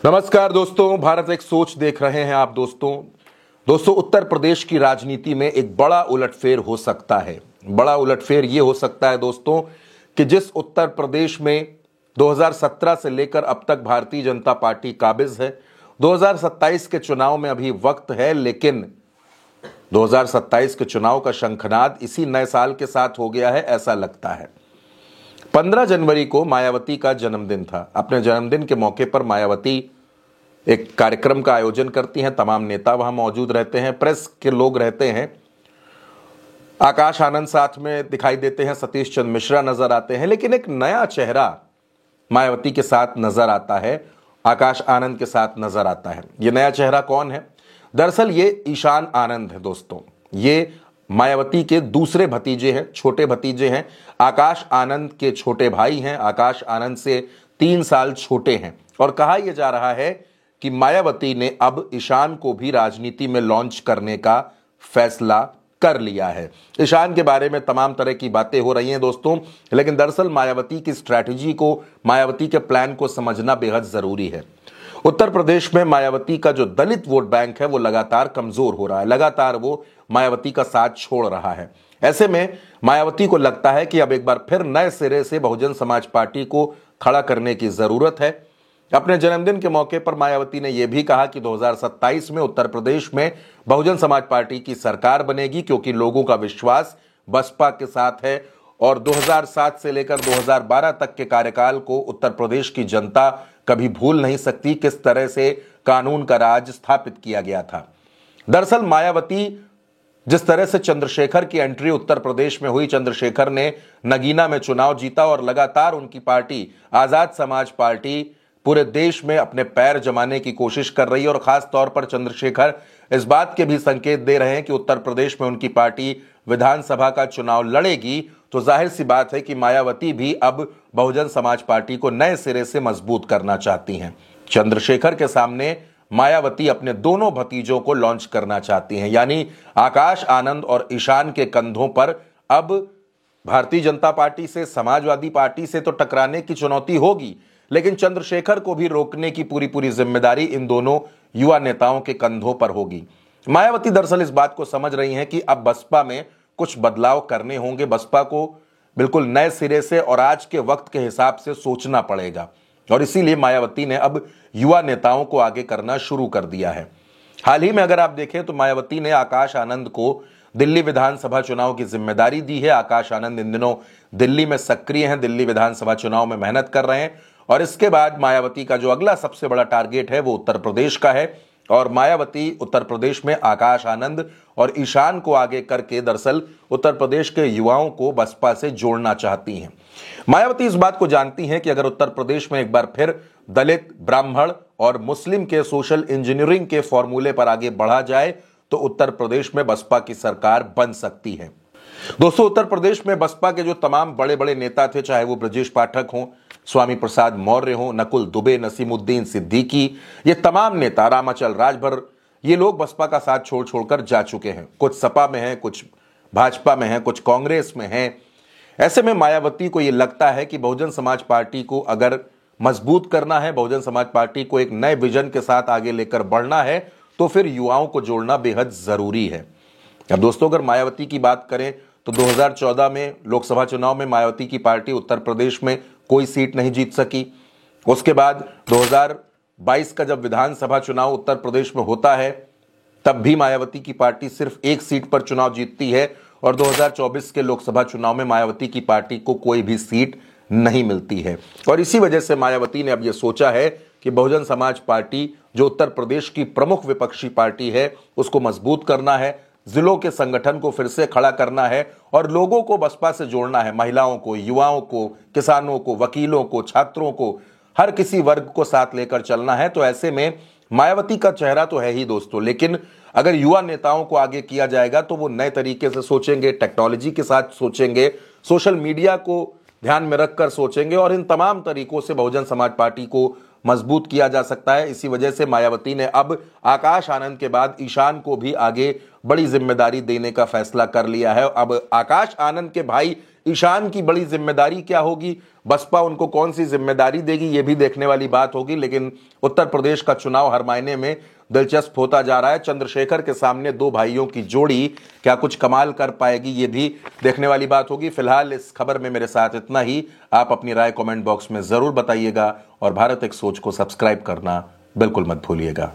नमस्कार दोस्तों, भारत एक सोच देख रहे हैं आप दोस्तों उत्तर प्रदेश की राजनीति में एक बड़ा उलटफेर हो सकता है। बड़ा उलटफेर यह हो सकता है दोस्तों कि जिस उत्तर प्रदेश में 2017 से लेकर अब तक भारतीय जनता पार्टी काबिज है, 2027 के चुनाव में अभी वक्त है, लेकिन 2027 के चुनाव का शंखनाद इसी नए साल के साथ हो गया है ऐसा लगता है। 15 जनवरी को मायावती का जन्मदिन था। अपने जन्मदिन के मौके पर मायावती एक कार्यक्रम का आयोजन करती हैं। तमाम नेता वहां मौजूद रहते हैं, प्रेस के लोग रहते हैं, आकाश आनंद साथ में दिखाई देते हैं, सतीश चंद्र मिश्रा नजर आते हैं, लेकिन एक नया चेहरा मायावती के साथ नजर आता है, आकाश आनंद के साथ नजर आता है। यह नया चेहरा कौन है? दरअसल ये ईशान आनंद है दोस्तों। ये मायावती के दूसरे भतीजे हैं, छोटे भतीजे हैं। आकाश आनंद के छोटे भाई हैं, आकाश आनंद से 3 साल छोटे हैं। और कहा यह जा रहा है कि मायावती ने अब ईशान को भी राजनीति में लॉन्च करने का फैसला कर लिया है। ईशान के बारे में तमाम तरह की बातें हो रही हैं दोस्तों, लेकिन दरअसल मायावती की स्ट्रैटेजी को, मायावती के प्लान को समझना बेहद जरूरी है। उत्तर प्रदेश में मायावती का जो दलित वोट बैंक है वो लगातार कमजोर हो रहा है, लगातार वो मायावती का साथ छोड़ रहा है। ऐसे में मायावती को लगता है कि अब एक बार फिर नए सिरे से बहुजन समाज पार्टी को खड़ा करने की जरूरत है। अपने जन्मदिन के मौके पर मायावती ने यह भी कहा कि 2027 में उत्तर प्रदेश में बहुजन समाज पार्टी की सरकार बनेगी, क्योंकि लोगों का विश्वास बसपा के साथ है और 2007 से लेकर 2012 तक के कार्यकाल को उत्तर प्रदेश की जनता कभी भूल नहीं सकती, किस तरह से कानून का राज स्थापित किया गया था। दरअसल मायावती जिस तरह से चंद्रशेखर की एंट्री उत्तर प्रदेश में हुई, चंद्रशेखर ने नगीना में चुनाव जीता और लगातार उनकी पार्टी आजाद समाज पार्टी पूरे देश में अपने पैर जमाने की कोशिश कर रही है। और खास तौर पर चंद्रशेखर इस बात के भी संकेत दे रहे हैं कि उत्तर प्रदेश में उनकी पार्टी विधानसभा का चुनाव लड़ेगी, तो जाहिर सी बात है कि मायावती भी अब बहुजन समाज पार्टी को नए सिरे से मजबूत करना चाहती हैं। चंद्रशेखर के सामने मायावती अपने दोनों भतीजों को लॉन्च करना चाहती हैं, यानी आकाश आनंद और ईशान के कंधों पर अब भारतीय जनता पार्टी से, समाजवादी पार्टी से तो टकराने की चुनौती होगी, लेकिन चंद्रशेखर को भी रोकने की पूरी जिम्मेदारी इन दोनों युवा नेताओं के कंधों पर होगी। मायावती दरअसल इस बात को समझ रही हैं कि अब बसपा में कुछ बदलाव करने होंगे, बसपा को बिल्कुल नए सिरे से और आज के वक्त के हिसाब से सोचना पड़ेगा, और इसीलिए मायावती ने अब युवा नेताओं को आगे करना शुरू कर दिया है। हाल ही में अगर आप देखें तो मायावती ने आकाश आनंद को दिल्ली विधानसभा चुनाव की जिम्मेदारी दी है। आकाश आनंद इन दिनों दिल्ली में सक्रिय हैं, दिल्ली विधानसभा चुनाव में मेहनत कर रहे हैं, और इसके बाद मायावती का जो अगला सबसे बड़ा टारगेट है वो उत्तर प्रदेश का है। और मायावती उत्तर प्रदेश में आकाश आनंद और ईशान को आगे करके दरअसल उत्तर प्रदेश के युवाओं को बसपा से जोड़ना चाहती हैं। मायावती इस बात को जानती हैं कि अगर उत्तर प्रदेश में एक बार फिर दलित, ब्राह्मण और मुस्लिम के सोशल इंजीनियरिंग के फॉर्मूले पर आगे बढ़ा जाए तो उत्तर प्रदेश में बसपा की सरकार बन सकती है। दोस्तों, उत्तर प्रदेश में बसपा के जो तमाम बड़े बड़े नेता थे, चाहे वो ब्रजेश पाठक हों, स्वामी प्रसाद मौर्य हों, नकुल दुबे, नसीमुद्दीन सिद्दीकी, ये तमाम नेता, रामाचल राजभर, ये लोग बसपा का साथ छोड़ छोड़कर जा चुके हैं। कुछ सपा में हैं, कुछ भाजपा में हैं, कुछ कांग्रेस में हैं। ऐसे में मायावती को यह लगता है कि बहुजन समाज पार्टी को अगर मजबूत करना है, बहुजन समाज पार्टी को एक नए विजन के साथ आगे लेकर बढ़ना है, तो फिर युवाओं को जोड़ना बेहद जरूरी है। अब दोस्तों, अगर मायावती की बात करें तो 2014 में लोकसभा चुनाव में मायावती की पार्टी उत्तर प्रदेश में कोई सीट नहीं जीत सकी। उसके बाद 2022 का जब विधानसभा चुनाव उत्तर प्रदेश में होता है, तब भी मायावती की पार्टी सिर्फ एक सीट पर चुनाव जीतती है, और 2024 के लोकसभा चुनाव में मायावती की पार्टी को कोई भी सीट नहीं मिलती है। और इसी वजह से मायावती ने अब यह सोचा है कि बहुजन समाज पार्टी, जो उत्तर प्रदेश की प्रमुख विपक्षी पार्टी है, उसको मजबूत करना है, जिलों के संगठन को फिर से खड़ा करना है और लोगों को बसपा से जोड़ना है, महिलाओं को, युवाओं को, किसानों को, वकीलों को, छात्रों को, हर किसी वर्ग को साथ लेकर चलना है। तो ऐसे में मायावती का चेहरा तो है ही दोस्तों, लेकिन अगर युवा नेताओं को आगे किया जाएगा तो वो नए तरीके से सोचेंगे, टेक्नोलॉजी के साथ सोचेंगे, सोशल मीडिया को ध्यान में रखकर सोचेंगे, और इन तमाम तरीकों से बहुजन समाज पार्टी को मजबूत किया जा सकता है। इसी वजह से मायावती ने अब आकाश आनंद के बाद ईशान को भी आगे बड़ी जिम्मेदारी देने का फैसला कर लिया है। अब आकाश आनंद के भाई ईशान की बड़ी जिम्मेदारी क्या होगी, बसपा उनको कौन सी जिम्मेदारी देगी, ये भी देखने वाली बात होगी। लेकिन उत्तर प्रदेश का चुनाव हर मायने में दिलचस्प होता जा रहा है। चंद्रशेखर के सामने दो भाइयों की जोड़ी क्या कुछ कमाल कर पाएगी, ये भी देखने वाली बात होगी। फिलहाल इस खबर में मेरे साथ इतना ही। आप अपनी राय कमेंट बॉक्स में जरूर बताइएगा और भारत एक सोच को सब्सक्राइब करना बिल्कुल मत भूलिएगा।